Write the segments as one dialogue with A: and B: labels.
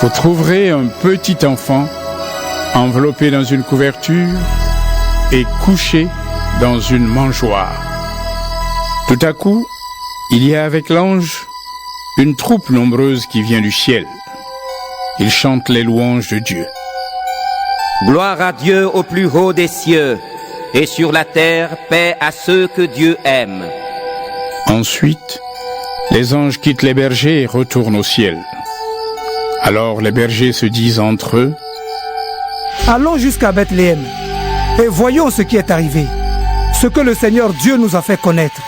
A: Vous trouverez un petit enfant enveloppé dans une couverture et couché dans une mangeoire. Tout à coup, il y a avec l'ange une troupe nombreuse qui vient du ciel. Ils chantent les louanges de Dieu.
B: Gloire à Dieu au plus haut des cieux, et sur la terre, paix à ceux que Dieu aime.
A: Ensuite, les anges quittent les bergers et retournent au ciel. Alors les bergers se disent entre eux:
C: Allons jusqu'à Bethléem et voyons ce qui est arrivé, ce que le Seigneur Dieu nous a fait connaître.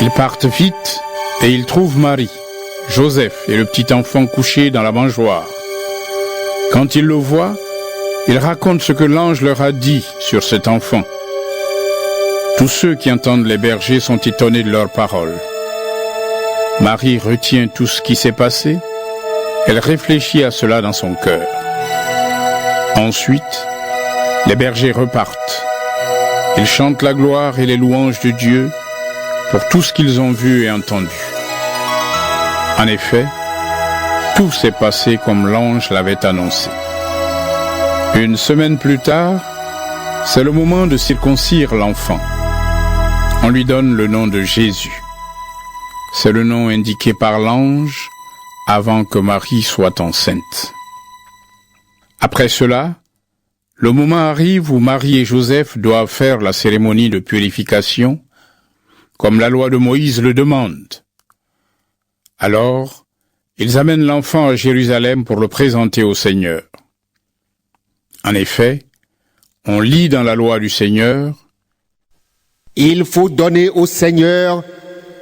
A: Ils partent vite et ils trouvent Marie, Joseph et le petit enfant couché dans la mangeoire. Quand ils le voient, ils racontent ce que l'ange leur a dit sur cet enfant. Tous ceux qui entendent les bergers sont étonnés de leurs paroles. Marie retient tout ce qui s'est passé. Elle réfléchit à cela dans son cœur. Ensuite, les bergers repartent. Ils chantent la gloire et les louanges de Dieu pour tout ce qu'ils ont vu et entendu. En effet, tout s'est passé comme l'ange l'avait annoncé. Une semaine plus tard, c'est le moment de circoncire l'enfant. On lui donne le nom de Jésus. C'est le nom indiqué par l'ange avant que Marie soit enceinte. Après cela, le moment arrive où Marie et Joseph doivent faire la cérémonie de purification, comme la loi de Moïse le demande. Alors, ils amènent l'enfant à Jérusalem pour le présenter au Seigneur. En effet, on lit dans la loi du Seigneur:
D: Il faut donner au Seigneur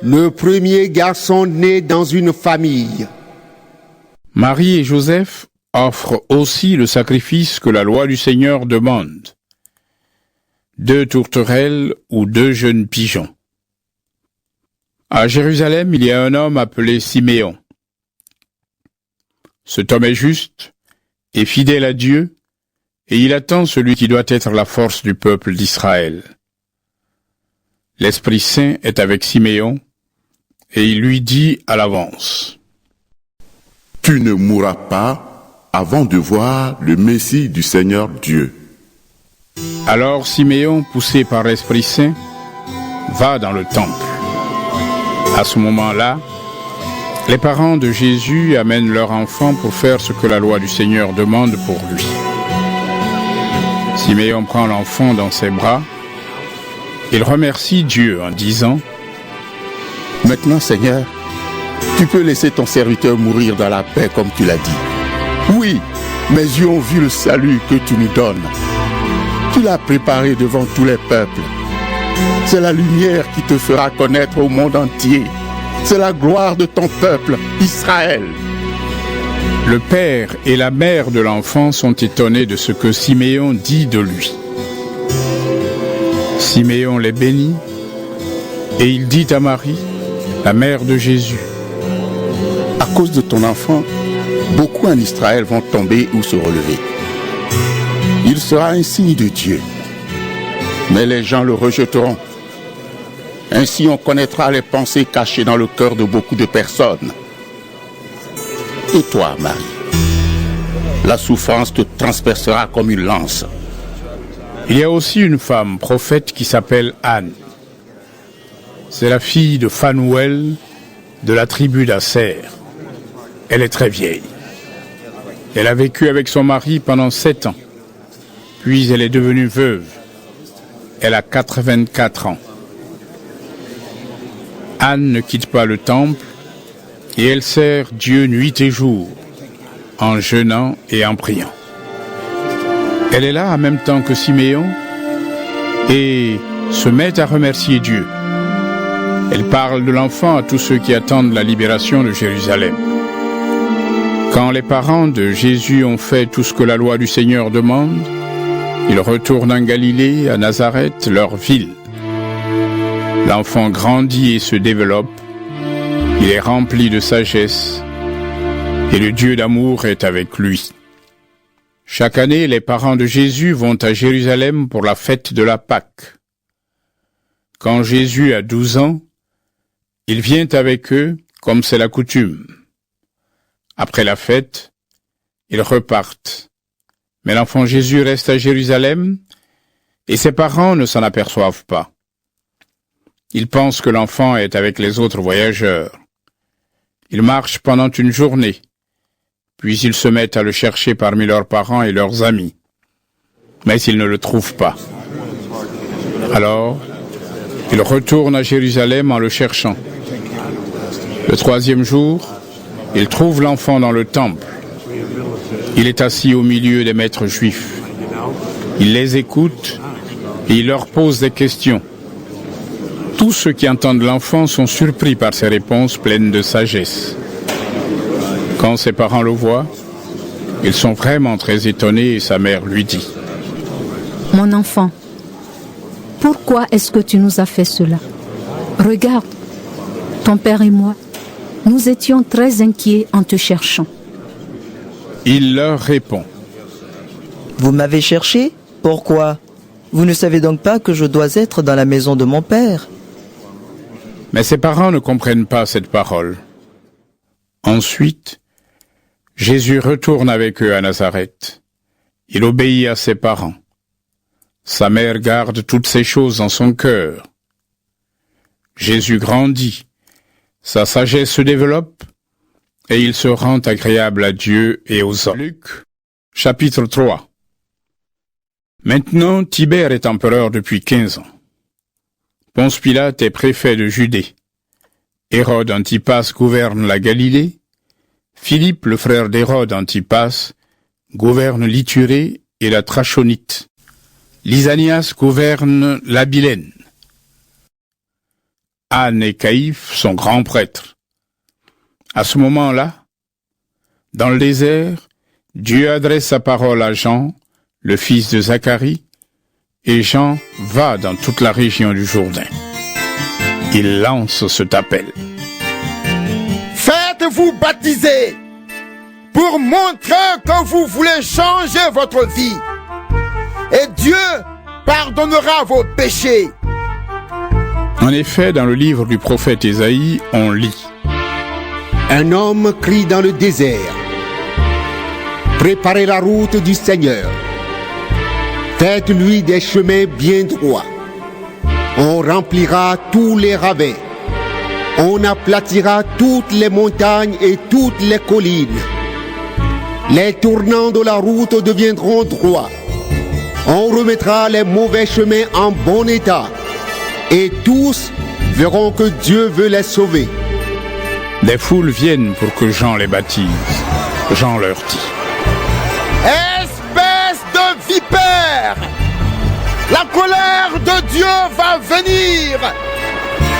D: le premier garçon né dans une famille.
A: Marie et Joseph offrent aussi le sacrifice que la loi du Seigneur demande: 2 tourterelles ou 2 jeunes pigeons. À Jérusalem, il y a un homme appelé Siméon. Cet homme est juste et fidèle à Dieu, et il attend celui qui doit être la force du peuple d'Israël. L'Esprit Saint est avec Siméon, et il lui dit à l'avance:
E: Tu ne mourras pas avant de voir le Messie du Seigneur Dieu.
A: Alors Siméon, poussé par l'Esprit Saint, va dans le temple. À ce moment-là, les parents de Jésus amènent leur enfant pour faire ce que la loi du Seigneur demande pour lui. Siméon prend l'enfant dans ses bras. Il remercie Dieu en disant:
E: Maintenant, Seigneur, tu peux laisser ton serviteur mourir dans la paix comme tu l'as dit. Oui, mes yeux ont vu le salut que tu nous donnes. Tu l'as préparé devant tous les peuples. C'est la lumière qui te fera connaître au monde entier. C'est la gloire de ton peuple, Israël.
A: Le père et la mère de l'enfant sont étonnés de ce que Siméon dit de lui. Siméon les bénit et il dit à Marie, la mère de Jésus:
E: À cause de ton enfant, beaucoup en Israël vont tomber ou se relever. Il sera un signe de Dieu, mais les gens le rejetteront. Ainsi on connaîtra les pensées cachées dans le cœur de beaucoup de personnes. Et toi, Marie, la souffrance te transpercera comme une lance.
A: Il y a aussi une femme prophète qui s'appelle Anne. C'est la fille de Phanuel de la tribu d'Asser. Elle est très vieille. Elle a vécu avec son mari pendant 7 ans. Puis elle est devenue veuve. Elle a 84 ans. Anne ne quitte pas le temple et elle sert Dieu nuit et jour, en jeûnant et en priant. Elle est là en même temps que Siméon et se met à remercier Dieu. Elle parle de l'enfant à tous ceux qui attendent la libération de Jérusalem. Quand les parents de Jésus ont fait tout ce que la loi du Seigneur demande, ils retournent en Galilée, à Nazareth, leur ville. L'enfant grandit et se développe. Il est rempli de sagesse et le Dieu d'amour est avec lui. Chaque année, les parents de Jésus vont à Jérusalem pour la fête de la Pâque. Quand Jésus a 12 ans, il vient avec eux, comme c'est la coutume. Après la fête, ils repartent. Mais l'enfant Jésus reste à Jérusalem et ses parents ne s'en aperçoivent pas. Ils pensent que l'enfant est avec les autres voyageurs. Ils marchent pendant une journée, puis ils se mettent à le chercher parmi leurs parents et leurs amis. Mais ils ne le trouvent pas. Alors, ils retournent à Jérusalem en le cherchant. Le troisième jour, ils trouvent l'enfant dans le temple. Il est assis au milieu des maîtres juifs. Il les écoute et il leur pose des questions. Tous ceux qui entendent l'enfant sont surpris par ses réponses pleines de sagesse. Quand ses parents le voient, ils sont vraiment très étonnés et sa mère lui dit:
F: Mon enfant, pourquoi est-ce que tu nous as fait cela? Regarde, ton père et moi, nous étions très inquiets en te cherchant.
A: Il leur répond:
G: Vous m'avez cherché? Pourquoi? Vous ne savez donc pas que je dois être dans la maison de mon père?
A: Mais ses parents ne comprennent pas cette parole. Ensuite, Jésus retourne avec eux à Nazareth. Il obéit à ses parents. Sa mère garde toutes ces choses dans son cœur. Jésus grandit, sa sagesse se développe, et il se rend agréable à Dieu et aux hommes. Luc, chapitre 3. Maintenant, Tibère est empereur depuis 15 ans. Ponce Pilate est préfet de Judée. Hérode Antipas gouverne la Galilée. Philippe, le frère d'Hérode Antipas, gouverne l'Ithurée et la Trachonite. Lysanias gouverne l'Abilène. Anne et Caïphe sont grands prêtres. À ce moment-là, dans le désert, Dieu adresse sa parole à Jean, le fils de Zacharie, et Jean va dans toute la région du Jourdain. Il lance cet appel.
H: Faites-vous baptiser pour montrer que vous voulez changer votre vie. Et Dieu pardonnera vos péchés.
A: En effet, dans le livre du prophète Ésaïe, on lit:
D: Un homme crie dans le désert: Préparez la route du Seigneur. Faites-lui des chemins bien droits. On remplira tous les ravins. On aplatira toutes les montagnes et toutes les collines. Les tournants de la route deviendront droits. On remettra les mauvais chemins en bon état. Et tous verront que Dieu veut les sauver.
A: Des foules viennent pour que Jean les baptise. Jean leur dit:
H: Espèce de vipère! La colère de Dieu va venir.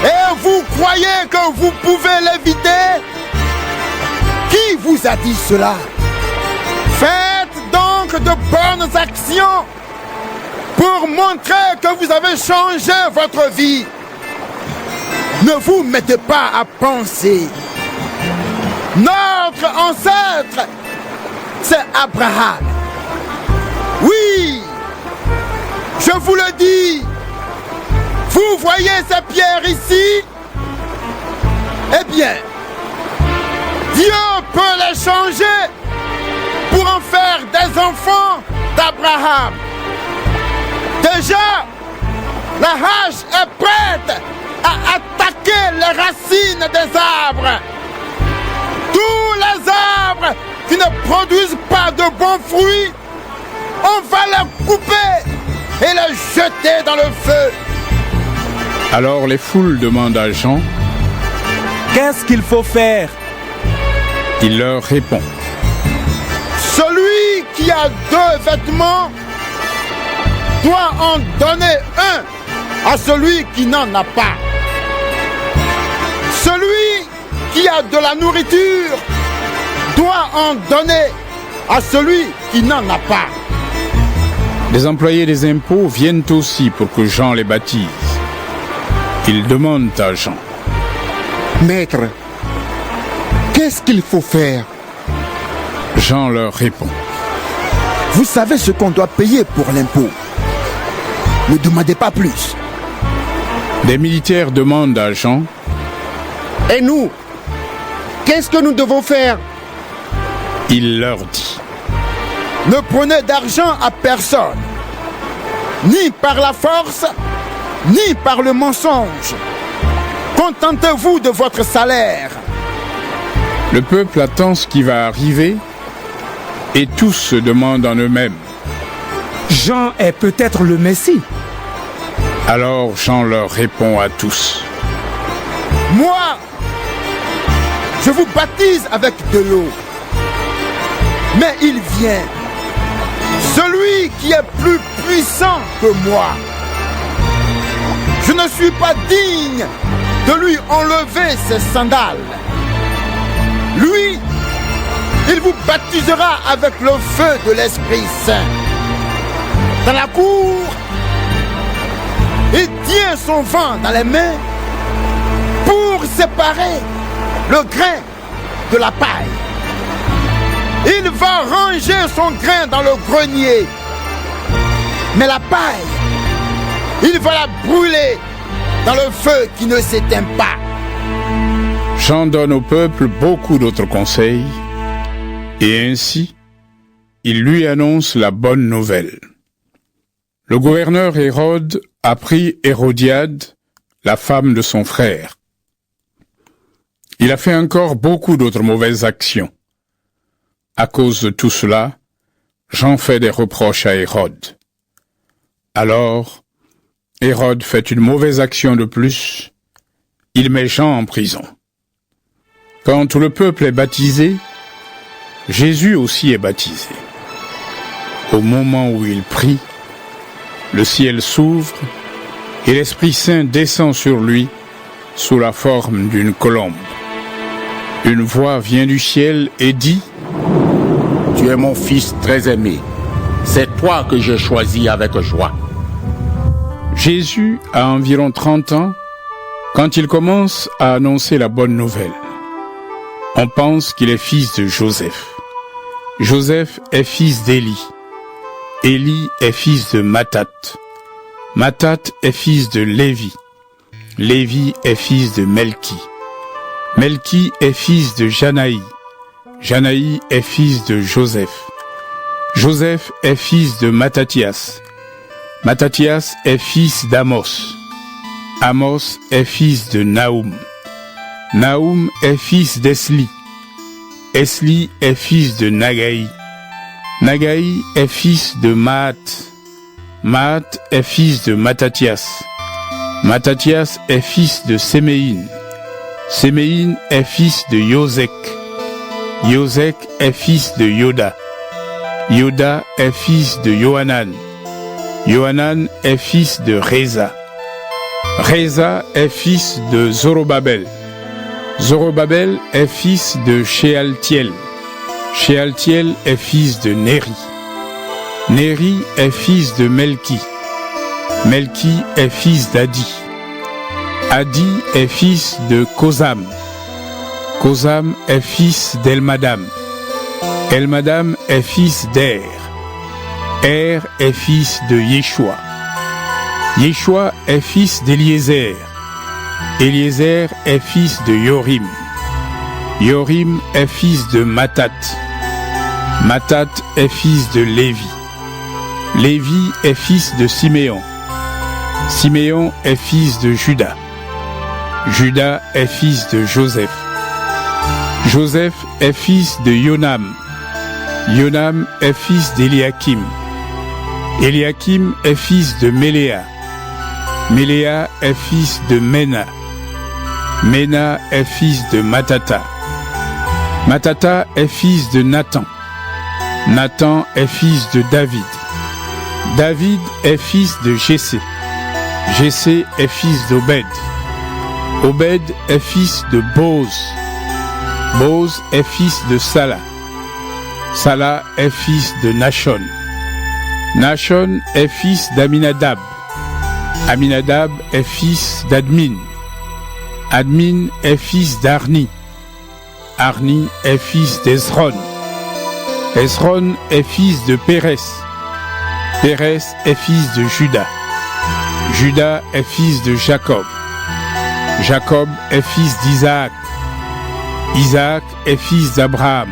H: Et vous croyez que vous pouvez l'éviter? Qui vous a dit cela? Faites donc de bonnes actions pour montrer que vous avez changé votre vie. Ne vous mettez pas à penser. Notre ancêtre, c'est Abraham. Oui, je vous le dis. Vous voyez ces pierres ici? Eh bien, Dieu peut les changer pour en faire des enfants d'Abraham. Déjà, la hache est prête à attaquer les racines des arbres. Tous les arbres qui ne produisent pas de bons fruits, on va les couper et les jeter dans le feu.
A: Alors les foules demandent à Jean:
I: Qu'est-ce qu'il faut faire?
A: Il leur répond:
H: Celui qui a 2 vêtements doit en donner un à celui qui n'en a pas. Celui qui a de la nourriture doit en donner à celui qui n'en a pas.
A: Les employés des impôts viennent aussi pour que Jean les baptise. Ils demandent à Jean:
D: Maître, qu'est-ce qu'il faut faire?
A: Jean leur répond:
H: Vous savez ce qu'on doit payer pour l'impôt. Ne demandez pas plus.
A: Des militaires demandent à Jean:
D: Et nous, qu'est-ce que nous devons faire?
A: Il leur dit:
H: Ne prenez d'argent à personne, ni par la force, ni par le mensonge. Contentez-vous de votre salaire.
A: Le peuple attend ce qui va arriver et tous se demandent en eux-mêmes:
C: Jean est peut-être le Messie.
A: Alors Jean leur répond à tous:
H: Moi, je vous baptise avec de l'eau. Mais il vient, celui qui est plus puissant que moi. Je ne suis pas digne de lui enlever ses sandales. Lui, il vous baptisera avec le feu de l'Esprit Saint. Dans la cour, il tient son vent dans les mains pour séparer le grain de la paille. Il va ranger son grain dans le grenier. Mais la paille, il va la brûler dans le feu qui ne s'éteint pas.
A: Jean donne au peuple beaucoup d'autres conseils, et ainsi, il lui annonce la bonne nouvelle. Le gouverneur Hérode a pris Hérodiade, la femme de son frère. Il a fait encore beaucoup d'autres mauvaises actions. À cause de tout cela, Jean fait des reproches à Hérode. Alors, Hérode fait une mauvaise action de plus. Il met Jean en prison. Quand tout le peuple est baptisé, Jésus aussi est baptisé. Au moment où il prie, le ciel s'ouvre et l'Esprit Saint descend sur lui sous la forme d'une colombe. Une voix vient du ciel et dit:
E: Tu es mon fils très aimé. C'est toi que j'ai choisi avec joie.
A: Jésus a environ 30 ans quand il commence à annoncer la bonne nouvelle. On pense qu'il est fils de Joseph. Joseph est fils d'Élie. Élie est fils de Matat. Matat est fils de Lévi. Lévi est fils de Melki. Melki est fils de Janaï. Janaï est fils de Joseph. Joseph est fils de Matthias. Matthias est fils d'Amos. Amos est fils de Naoum. Naoum est fils d'Esli. Esli est fils de Nagaï. Nagaï est fils de Maat. Maat est fils de Matthias. Matthias est fils de Séméine. Séméine est fils de Yosek. Yosek est fils de Yoda. Yoda est fils de Yohanan. Yohanan est fils de Réza. Réza est fils de Zorobabel. Zorobabel est fils de Shealtiel. Shealtiel est fils de Néri. Néri est fils de Melki. Melki est fils d'Adi. Adi est fils de Kosam. Kosam est fils d'Elmadam. Elmadam est fils d'Er. Er est fils de Yeshua. Yeshua est fils d'Éliézer. Éliézer est fils de Yorim. Yorim est fils de Matat. Matat est fils de Lévi. Lévi est fils de Siméon. Siméon est fils de Juda. Juda est fils de Joseph. Joseph est fils de Yonam. Yonam est fils d'Eliakim. Eliakim est fils de Méléa. Méléa est fils de Mena. Mena est fils de Matata. Matata est fils de Nathan. Nathan est fils de David. David est fils de Jessé. Jessé est fils d'Obed. Obed est fils de Boz. Boz est fils de Sala. Sala est fils de Nachon. Nachon est fils d'Aminadab. Aminadab est fils d'Admin. Admin est fils d'Arni. Arni est fils d'Ezron. Ezron est fils de Pérez. Pérez est fils de Juda. Juda est fils de Jacob. Jacob est fils d'Isaac. Isaac est fils d'Abraham.